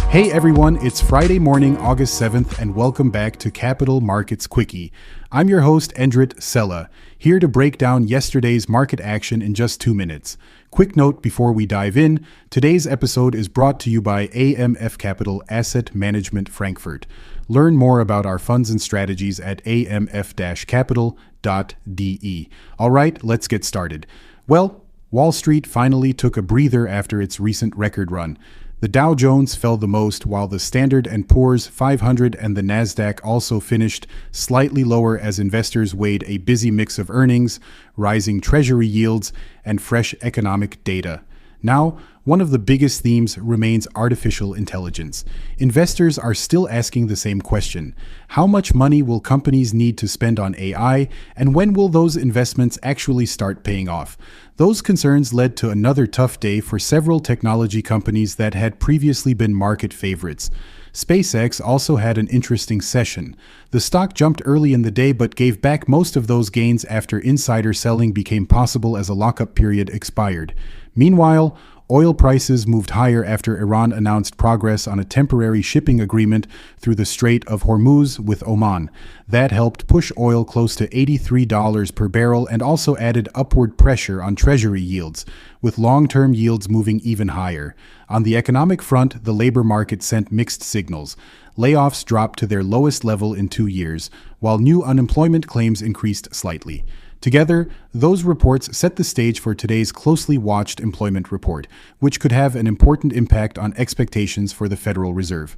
Hey everyone, it's Friday morning, August 7th, and welcome back to Capital Markets Quickie. I'm your host, Endrit Sella, here to break down yesterday's market action in just 2 minutes. Quick note before we dive in, today's episode is brought to you by AMF Capital Asset Management Frankfurt. Learn more about our funds and strategies at amf-capital.de. All right, let's get started. Well, Wall Street finally took a breather after its recent record run. The Dow Jones fell the most, while the Standard & Poor's 500 and the Nasdaq also finished slightly lower as investors weighed a busy mix of earnings, rising Treasury yields, and fresh economic data. Now, one of the biggest themes remains artificial intelligence. Investors are still asking the same question. How much money will companies need to spend on AI, and when will those investments actually start paying off? Those concerns led to another tough day for several technology companies that had previously been market favorites. SpaceX also had an interesting session. The stock jumped early in the day but gave back most of those gains after insider selling became possible as a lockup period expired. Meanwhile, oil prices moved higher after Iran announced progress on a temporary shipping agreement through the Strait of Hormuz with Oman. That helped push oil close to $83 per barrel and also added upward pressure on Treasury yields, with long-term yields moving even higher. On the economic front, the labor market sent mixed signals. Layoffs dropped to their lowest level in 2 years, while new unemployment claims increased slightly. Together, those reports set the stage for today's closely watched employment report, which could have an important impact on expectations for the Federal Reserve.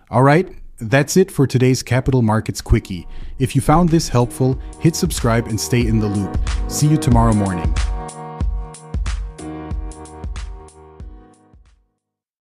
All right, that's it for today's Capital Markets Quickie. If you found this helpful, hit subscribe and stay in the loop. See you tomorrow morning.